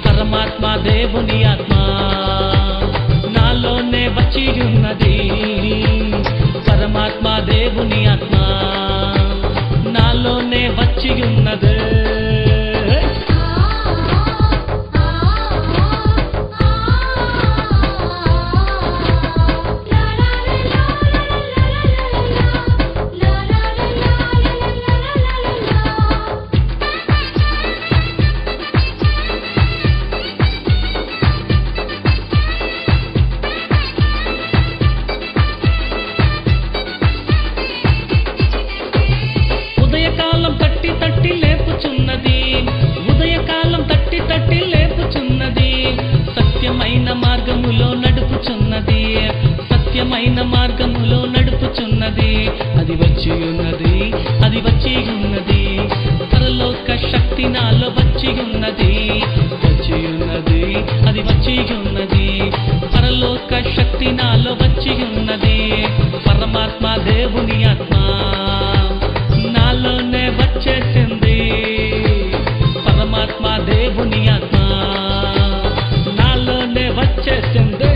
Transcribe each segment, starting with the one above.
పరమాత్మ దేవుని ఆత్మ నాలోనే వచ్చి ఉన్నది పరమాత్మ దేవుని ఆత్మ నాలోనే వచ్చి ఉన్నది ఉదయకాలం తట్టి తట్టి లేపుచున్నది సత్యమైన మార్గములో నడుపుచున్నది అది వచ్చి ఉన్నది పరలోక శక్తి నాలో వచ్చి ఉన్నది అది వచ్చి ఉన్నది పరలోక శక్తి నాలో వచ్చి ఉన్నది పరమాత్మ దేవుని ఆత్మ నాలోనే వచ్చేసింది పరమాత్మ దేవుని ఆత్మ నాలోనే వచ్చేసింది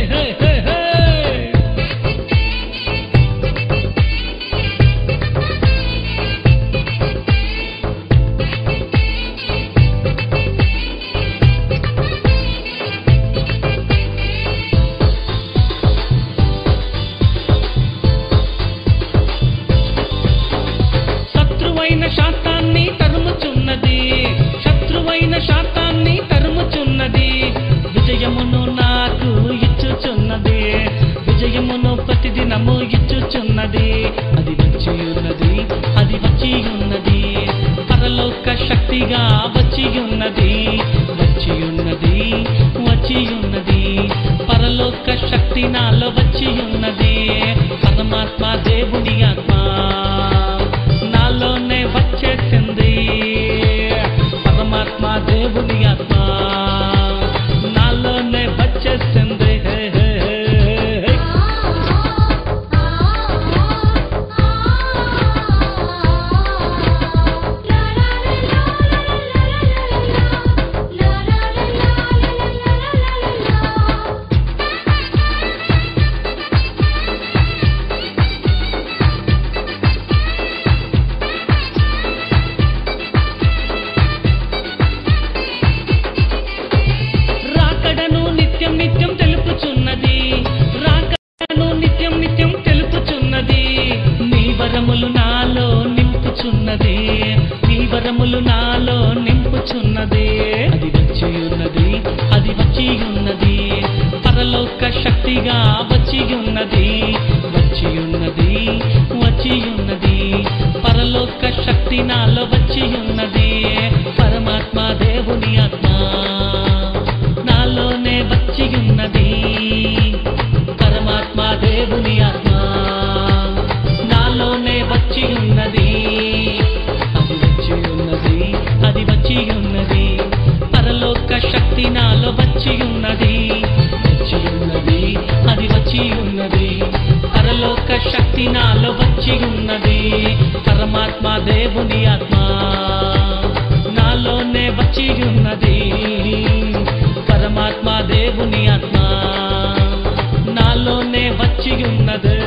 శత్రువైన శాతాన్ని తరుముచున్నది విజయమును నాకు ఇచ్చుచున్నది విజయమును ప్రతిదినము ఇచ్చుచున్నది అది వచ్చి ఉన్నది పరలోక శక్తిగా వచ్చి ఉన్నది పరలోక శక్తి నాలో వచ్చి ఉన్నది పరమాత్మ దేవుని ఆత్మ నాలోనే వచ్చేసింది పరమాత్మ దేవుని ఆత్మ నాలోనే వచ్చేసింది నిత్యం తెలుపుచున్నది నీ వరములు నాలో నింపుచున్నది అది వచ్చి ఉన్నది పరలోక శక్తిగా వచ్చి ఉన్నది పరలోక శక్తి నాలో వచ్చి ఉన్నది పరమాత్మ దేవుని ఆత్మ నాలోనే వచ్చి ఉన్నది పరమాత్మ దేవుని ఆత్మ నాలోనే వచ్చి ఉన్నది అది వచ్చి ఉన్నది పరలోక శక్తి నాలో వచ్చి ఉన్నది అది వచ్చి ఉన్నది పరలోక శక్తి నాలో వచ్చి ఉన్నది పరమాత్మ దేవుని ఆత్మ నాలోనే వచ్చి ఉన్నది పరమాత్మ దేవుని ఆత్మ నాలోనే వచ్చి ఉన్నది